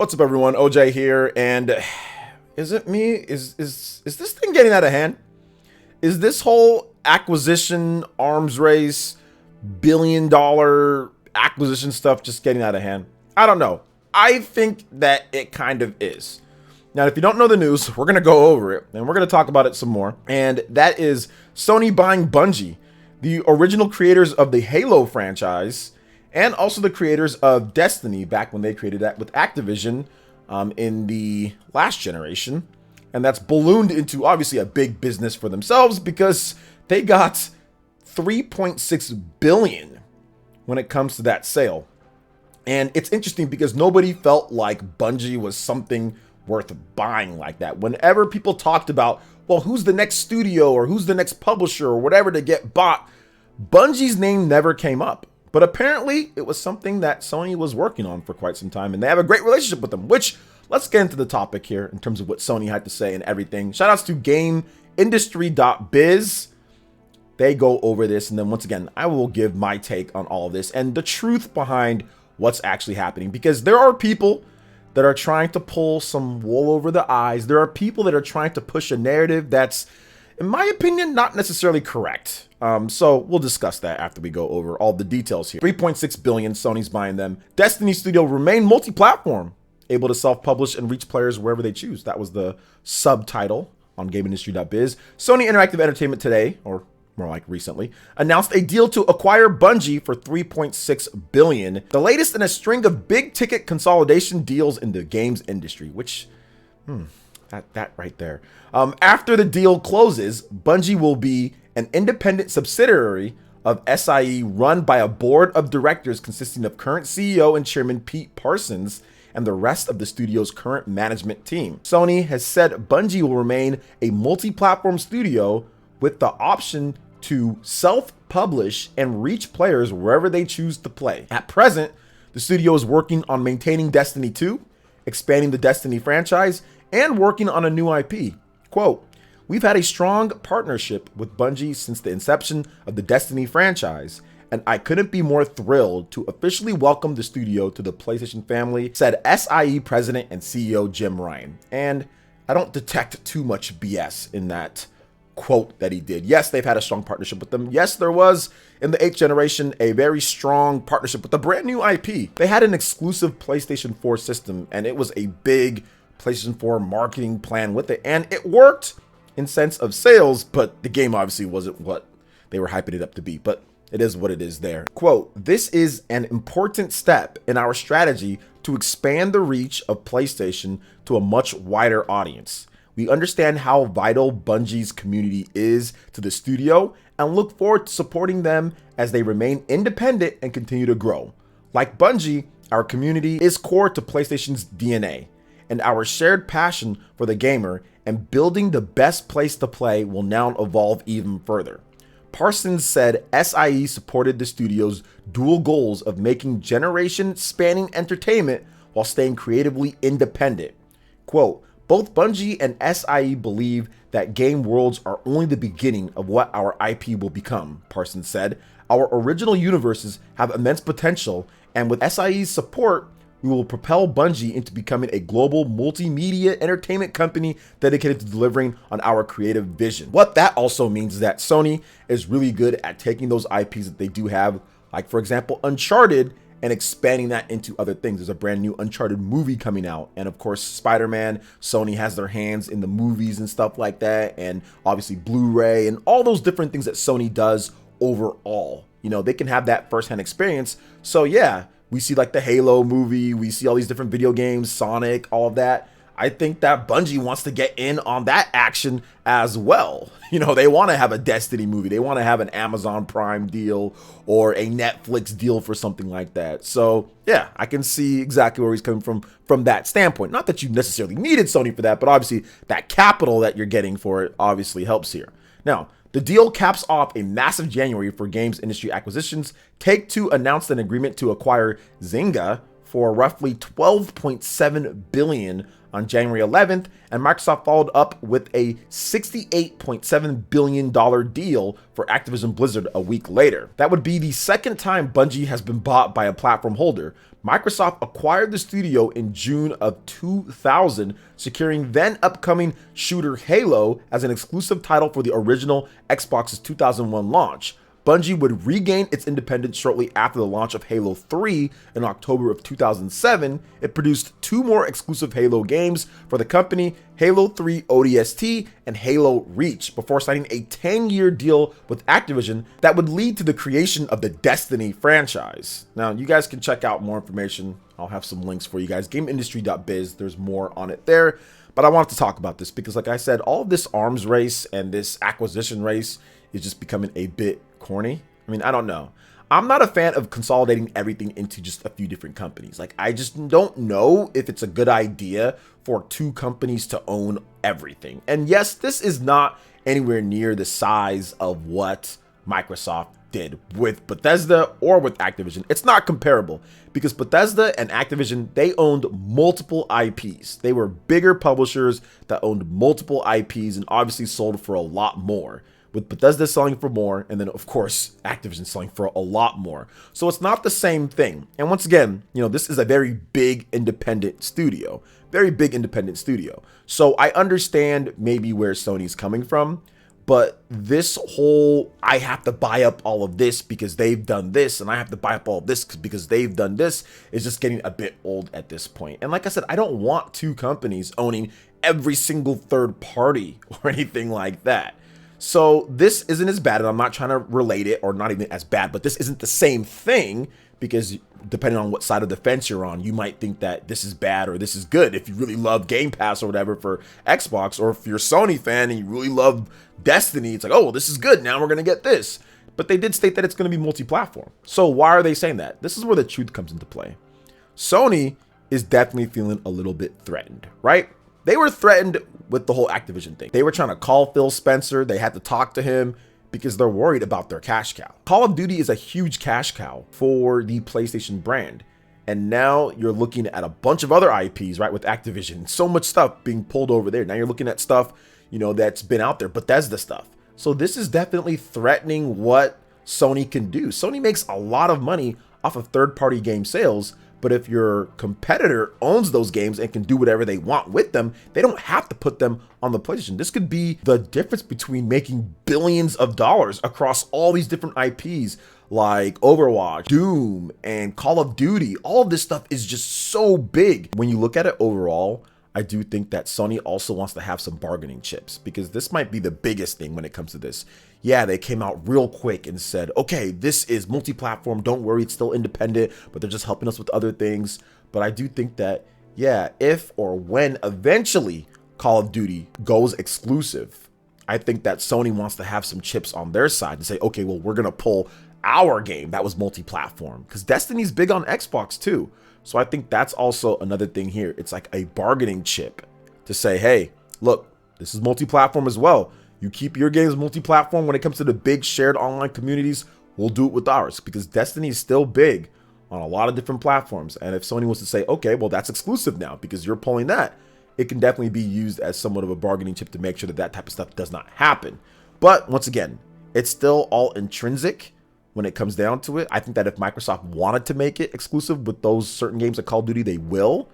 What's up, everyone? OJ here, and is it me? Is this thing getting out of hand? Is this whole acquisition arms race, billion-dollar acquisition stuff just getting out of hand? I don't know. I think that it kind of is. Now, if you don't know the news, we're gonna go over it, and we're gonna talk about it some more. And that is Sony buying Bungie, the original creators of the Halo franchise, and also the creators of Destiny back when they created that with Activision in the last generation. And that's ballooned into obviously a big business for themselves because they got 3.6 billion when it comes to that sale. And it's interesting because nobody felt like Bungie was something worth buying like that. Whenever people talked about, well, who's the next studio or who's the next publisher or whatever to get bought, Bungie's name never came up. But apparently it was something that Sony was working on for quite some time, and they have a great relationship with them, which let's get into the topic here in terms of what Sony had to say and everything. Shout outs to GameIndustry.biz. They go over this, and then once again, I will give my take on all of this and the truth behind what's actually happening, because there are people that are trying to pull some wool over the eyes. There are people that are trying to push a narrative that's, in my opinion, not necessarily correct. So we'll discuss that after we go over all the details here. 3.6 billion, Sony's buying them. Destiny Studio remain multi-platform, able to self-publish and reach players wherever they choose. That was the subtitle on GameIndustry.biz. Sony Interactive Entertainment today, or more like recently, announced a deal to acquire Bungie for 3.6 billion. The latest in a string of big-ticket consolidation deals in the games industry, which, that right there. After the deal closes, Bungie will be an independent subsidiary of SIE run by a board of directors consisting of current CEO and chairman Pete Parsons and the rest of the studio's current management team. Sony has said Bungie will remain a multi-platform studio with the option to self-publish and reach players wherever they choose to play. At present, the studio is working on maintaining Destiny 2, expanding the Destiny franchise, and working on a new IP. Quote, "We've had a strong partnership with Bungie since the inception of the Destiny franchise, and I couldn't be more thrilled to officially welcome the studio to the PlayStation family," said SIE president and CEO Jim Ryan. And I don't detect too much BS in that quote that he did. Yes, they've had a strong partnership with them. Yes, there was in the 8th generation a very strong partnership with a brand new IP. They had an exclusive PlayStation 4 system, and it was a big PlayStation 4 marketing plan with it, and it worked in sense of sales, but the game obviously wasn't what they were hyping it up to be, but it is what it is there. Quote, "This is an important step in our strategy to expand the reach of PlayStation to a much wider audience. We understand how vital Bungie's community is to the studio and look forward to supporting them as they remain independent and continue to grow. Like Bungie, our community is core to PlayStation's DNA, and our shared passion for the gamer and building the best place to play will now evolve even further." Parsons said SIE supported the studio's dual goals of making generation-spanning entertainment while staying creatively independent. Quote, "Both Bungie and SIE believe that game worlds are only the beginning of what our IP will become," Parsons said. "Our original universes have immense potential, and with SIE's support, we will propel Bungie into becoming a global multimedia entertainment company dedicated to delivering on our creative vision." What that also means is that Sony is really good at taking those IPs that they do have, like for example, Uncharted, and expanding that into other things. There's a brand new Uncharted movie coming out. And of course, Spider-Man, Sony has their hands in the movies and stuff like that. And obviously Blu-ray and all those different things that Sony does overall. You know, they can have that firsthand experience. So yeah, we see like the Halo movie, we see all these different video games, Sonic, all of that. I think that Bungie wants to get in on that action as well. You know, they want to have a Destiny movie. They want to have an Amazon Prime deal or a Netflix deal for something like that. So yeah, I can see exactly where he's coming from that standpoint. Not that you necessarily needed Sony for that, but obviously that capital that you're getting for it obviously helps here. Now, the deal caps off a massive January for games industry acquisitions. Take-Two announced an agreement to acquire Zynga for roughly $12.7 billion on January 11th, and Microsoft followed up with a $68.7 billion deal for Activision Blizzard a week later. That would be the second time Bungie has been bought by a platform holder. Microsoft acquired the studio in June of 2000, securing then upcoming shooter Halo as an exclusive title for the original Xbox's 2001 launch. Bungie would regain its independence shortly after the launch of Halo 3 in October of 2007. It produced 2 more exclusive Halo games for the company, Halo 3 ODST and Halo Reach, before signing a 10-year deal with Activision that would lead to the creation of the Destiny franchise. Now, you guys can check out more information. I'll have some links for you guys. GameIndustry.biz, there's more on it there. But I wanted to talk about this because, like I said, all of this arms race and this acquisition race is just becoming a bit corny. I mean, I don't know. I'm not a fan of consolidating everything into just a few different companies. Like, I just don't know if it's a good idea for 2 companies to own everything. And yes, this is not anywhere near the size of what Microsoft did with Bethesda or with Activision. It's not comparable because Bethesda and Activision, they owned multiple IPs. They were bigger publishers that owned multiple IPs and obviously sold for a lot more, with Bethesda selling for more, and then of course Activision selling for a lot more. So it's not the same thing. And once again, you know, this is a very big independent studio, So I understand maybe where Sony's coming from, but this whole, I have to buy up all of this because they've done this, and I have to buy up all of this because they've done this, is just getting a bit old at this point. And like I said, I don't want 2 companies owning every single third party or anything like that. So this isn't as bad, and I'm not trying to relate it, or not even as bad, but this isn't the same thing, because depending on what side of the fence you're on, you might think that this is bad or this is good. If you really love Game Pass or whatever for Xbox, or if you're a Sony fan and you really love Destiny, it's like, oh, well, this is good, now we're going to get this. But they did state that it's going to be multi-platform. So why are they saying that? This is where the truth comes into play. Sony is definitely feeling a little bit threatened, right? They were threatened with the whole Activision thing. They were trying to call Phil Spencer. They had to talk to him because they're worried about their cash cow. Call of Duty is a huge cash cow for the PlayStation brand. And now you're looking at a bunch of other IPs, right, with Activision. So much stuff being pulled over there. Now you're looking at stuff, you know, that's been out there, Bethesda stuff. So this is definitely threatening what Sony can do. Sony makes a lot of money off of third-party game sales, but if your competitor owns those games and can do whatever they want with them, they don't have to put them on the PlayStation. This could be the difference between making billions of dollars across all these different IPs like Overwatch, Doom, and Call of Duty. All of this stuff is just so big. When you look at it overall, I do think that Sony also wants to have some bargaining chips, because this might be the biggest thing when it comes to this. Yeah, they came out real quick and said, okay, this is multi-platform. Don't worry, it's still independent, but they're just helping us with other things. But I do think that, yeah, if or when eventually Call of Duty goes exclusive, I think that Sony wants to have some chips on their side and say, okay, well, we're going to pull our game that was multi-platform, because Destiny's big on Xbox too. So I think that's also another thing here. It's like a bargaining chip to say, hey, look, this is multi-platform as well. You keep your games multi-platform. When it comes to the big shared online communities, we'll do it with ours, because Destiny is still big on a lot of different platforms. And if Sony wants to say, okay, well, that's exclusive now because you're pulling that, it can definitely be used as somewhat of a bargaining chip to make sure that that type of stuff does not happen. But once again, it's still all intrinsic when it comes down to it. I think that if Microsoft wanted to make it exclusive with those certain games like Call of Duty, they will.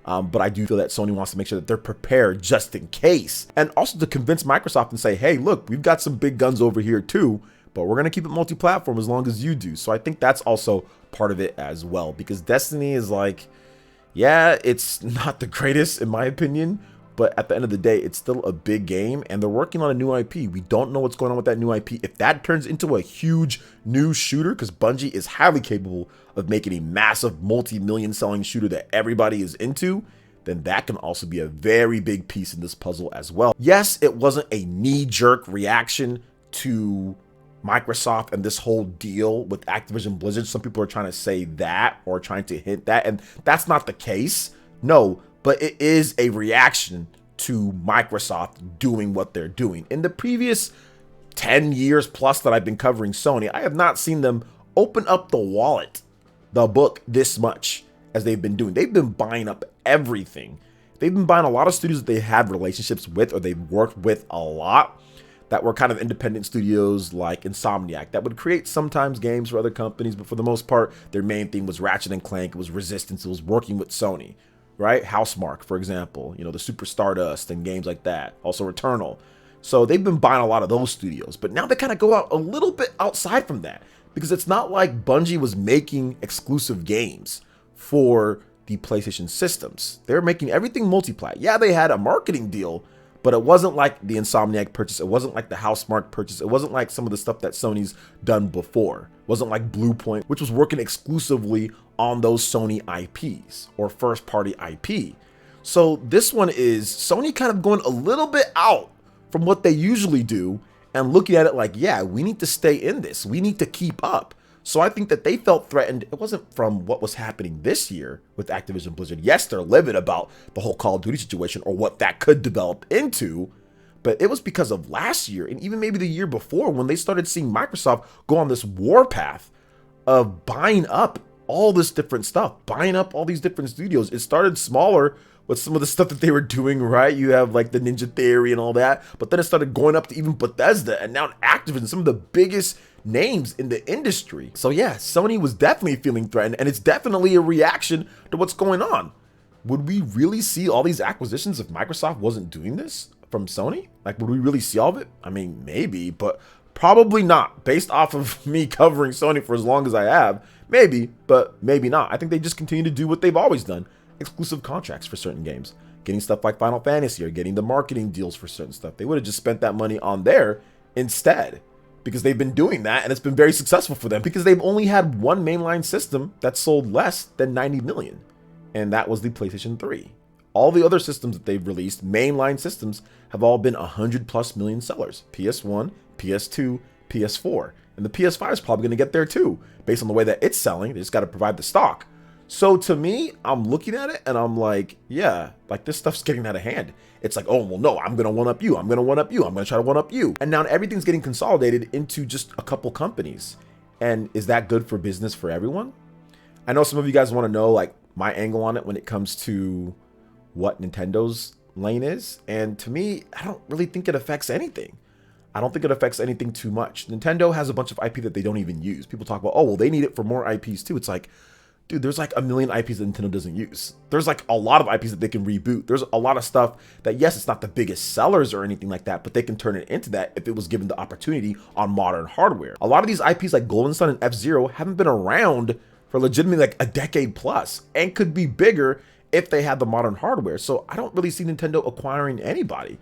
But I do feel that Sony wants to make sure that they're prepared just in case. And also to convince Microsoft and say, hey, look, we've got some big guns over here too, but we're going to keep it multi-platform as long as you do. So I think that's also part of it as well, because Destiny is like, yeah, it's not the greatest in my opinion, but at the end of the day, it's still a big game, and they're working on a new IP. We don't know what's going on with that new IP. If that turns into a huge new shooter, because Bungie is highly capable of making a massive multi-million selling shooter that everybody is into, then that can also be a very big piece in this puzzle as well. Yes, it wasn't a knee-jerk reaction to Microsoft and this whole deal with Activision Blizzard. Some people are trying to say that, or trying to hint that, and that's not the case. No, but it is a reaction to Microsoft doing what they're doing. In the previous 10 years plus that I've been covering Sony, I have not seen them open up the wallet, the book, this much as they've been doing. They've been buying up everything. they've been buying a lot of studios that they had relationships with or they've worked with a lot that were kind of independent studios like Insomniac that would create sometimes games for other companies, but for the most part, their main theme was Ratchet and Clank, it was Resistance, it was working with Sony, right? Housemarque, for example, you know, the Super Stardust and games like that, also Returnal. So they've been buying a lot of those studios, but now they kind of go out a little bit outside from that because it's not like Bungie was making exclusive games for the PlayStation systems. They're making everything multi-plat. Yeah, they had a marketing deal, but it wasn't like the Insomniac purchase. It wasn't like the Housemarque purchase. It wasn't like some of the stuff that Sony's done before. It wasn't like Bluepoint, which was working exclusively on those Sony IPs or first-party IP. So this one is Sony kind of going a little bit out from what they usually do and looking at it like, yeah, we need to stay in this. We need to keep up. So I think that they felt threatened. It wasn't from what was happening this year with Activision Blizzard. Yes, they're livid about the whole Call of Duty situation or what that could develop into, but it was because of last year and even maybe the year before when they started seeing Microsoft go on this war path of buying up all this different stuff, buying up all these different studios. It started smaller with some of the stuff that they were doing, right? You have like the Ninja Theory and all that, but then it started going up to even Bethesda and now Activision, some of the biggest names in the industry. So yeah, Sony was definitely feeling threatened, and it's definitely a reaction to what's going on. Would we really see all these acquisitions if Microsoft wasn't doing this from Sony? Like, would we really see all of it? I mean, maybe, but probably not. Based off of me covering Sony for as long as I have, maybe, but maybe not. I think they just continue to do what they've always done. Exclusive contracts for certain games, getting stuff like Final Fantasy or getting the marketing deals for certain stuff. They would have just spent that money on there instead, because they've been doing that and it's been very successful for them because they've only had one mainline system that sold less than 90 million, and that was the PlayStation 3. All the other systems that they've released, mainline systems, have all been 100+ million sellers. PS1, PS2, PS4, and the PS5 is probably going to get there too based on the way that it's selling. They just got to provide the stock. So to me, I'm looking at it and I'm like, yeah, like this stuff's getting out of hand. It's like, oh, well, no, I'm going to one up you. I'm going to one up you. I'm going to try to one up you. And now everything's getting consolidated into just a couple companies. And is that good for business for everyone? I know some of you guys want to know like my angle on it when it comes to what Nintendo's lane is. And to me, I don't really think it affects anything. I don't think it affects anything too much. Nintendo has a bunch of IP that they don't even use. People talk about, oh, well, they need it for more IPs too. It's like, dude, there's like a million IPs that Nintendo doesn't use. There's like a lot of IPs that they can reboot. There's a lot of stuff that, yes, it's not the biggest sellers or anything like that, but they can turn it into that if it was given the opportunity on modern hardware. A lot of these IPs like Golden Sun and F-Zero haven't been around for legitimately like a decade plus and could be bigger if they had the modern hardware. So I don't really see Nintendo acquiring anybody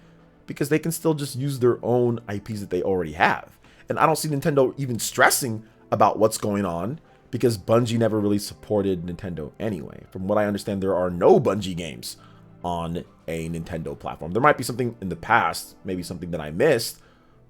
because they can still just use their own IPs that they already have. And I don't see Nintendo even stressing about what's going on, because Bungie never really supported Nintendo anyway. From what I understand, there are no Bungie games on a Nintendo platform. There might be something in the past, maybe something that I missed,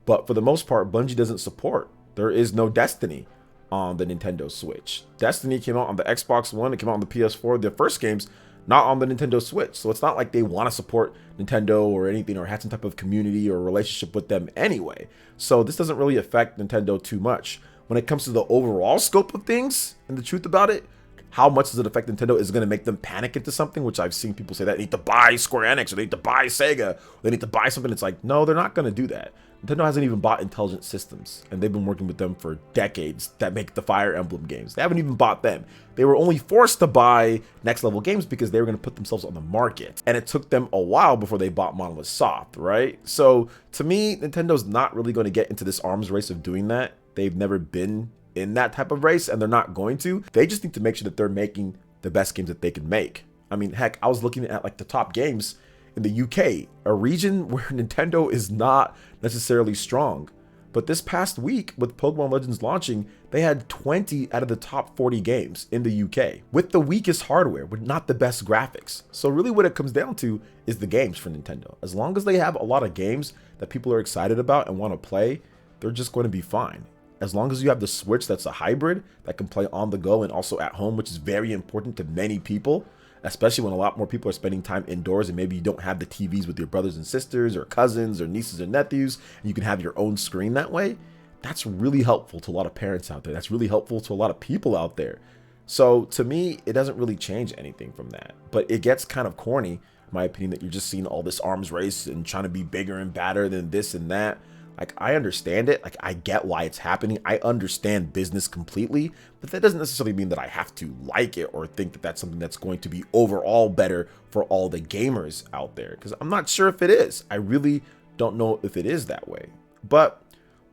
but for the most part, Bungie doesn't support. There is no Destiny on the Nintendo Switch. Destiny came out on the Xbox One, it came out on the PS4, the first games, not on the Nintendo Switch. So it's not like they want to support Nintendo or anything or had some type of community or relationship with them anyway. So this doesn't really affect Nintendo too much. When it comes to the overall scope of things and the truth about it, how much does it affect Nintendo is going to make them panic into something, which I've seen people say that they need to buy Square Enix or they need to buy Sega, or they need to buy something. It's like, no, they're not going to do that. Nintendo hasn't even bought Intelligent Systems, and they've been working with them for decades that make the Fire Emblem games. They haven't even bought them. They were only forced to buy Next Level Games because they were going to put themselves on the market, and it took them a while before they bought Monolith Soft, right? So to me, Nintendo's not really going to get into this arms race of doing that. They've never been in that type of race, and they're not going to. They just need to make sure that they're making the best games that they can make. I mean, heck, I was looking at like the top games in the UK, a region where Nintendo is not necessarily strong. But this past week with Pokemon Legends launching, they had 20 out of the top 40 games in the UK with the weakest hardware, with not the best graphics. So really what it comes down to is the games for Nintendo. As long as they have a lot of games that people are excited about and want to play, they're just going to be fine. As long as you have the Switch that's a hybrid that can play on the go and also at home, which is very important to many people, especially when a lot more people are spending time indoors and maybe you don't have the TVs with your brothers and sisters or cousins or nieces and nephews, and you can have your own screen that way. That's really helpful to a lot of parents out there. That's really helpful to a lot of people out there. So to me, it doesn't really change anything from that. But it gets kind of corny, in my opinion, that you're just seeing all this arms race and trying to be bigger and badder than this and that. Like, I understand it. Like, I get why it's happening. I understand business completely, but that doesn't necessarily mean that I have to like it or think that that's something that's going to be overall better for all the gamers out there. Because I'm not sure if it is. I really don't know if it is that way. But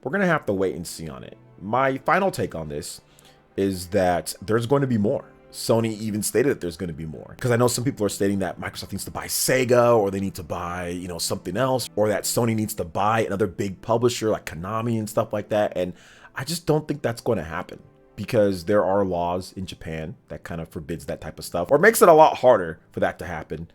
we're going to have to wait and see on it. My final take on this is that there's going to be more. Sony even stated that there's going to be more, because I know some people are stating that Microsoft needs to buy Sega, or they need to buy, you know, something else, or that Sony needs to buy another big publisher like Konami and stuff like that. And I just don't think that's going to happen, because there are laws in Japan that kind of forbids that type of stuff, or makes it a lot harder for that to happen.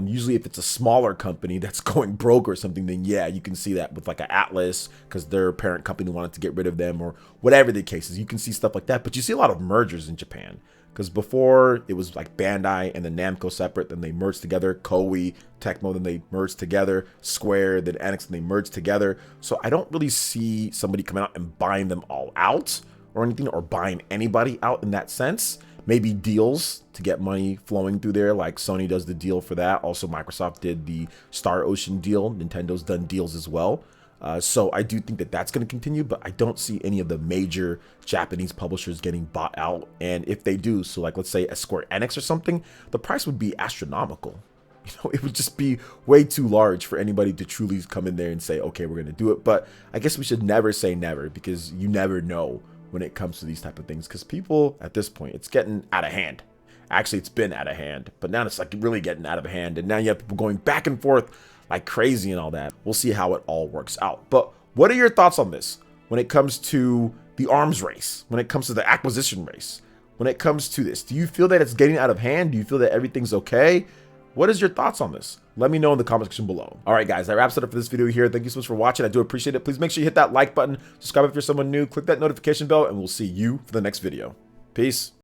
Usually if it's a smaller company that's going broke or something, then yeah, you can see that with like an Atlas, because their parent company wanted to get rid of them, or whatever the case is. You can see stuff like that. But you see a lot of mergers in Japan, because before it was like Bandai and then Namco separate, then they merged together, Koei, Tecmo, then they merged together, Square, then Enix, and they merged together. So I don't really see somebody coming out and buying them all out or anything, or buying anybody out in that sense. Maybe deals to get money flowing through there, like Sony does the deal for that. Also, Microsoft did the Star Ocean deal. Nintendo's done deals as well. So I do think that that's going to continue, but I don't see any of the major Japanese publishers getting bought out. And if they do, so like let's say a Square Enix or something, the price would be astronomical. You know, it would just be way too large for anybody to truly come in there and say, okay, we're going to do it. But I guess we should never say never, because you never know when it comes to these type of things, because people at this point, it's getting out of hand. Actually, it's been out of hand, but now it's like really getting out of hand. And now you have people going back and forth like crazy and all that. We'll see how it all works out. But what are your thoughts on this when it comes to the arms race, when it comes to the acquisition race, when it comes to this? Do you feel that it's getting out of hand? Do you feel that everything's okay? What is your thoughts on this? Let me know in the comment section below. All right, guys, that wraps it up for this video here. Thank you so much for watching. I do appreciate it. Please make sure you hit that like button, subscribe if you're someone new, click that notification bell, and we'll see you for the next video. Peace.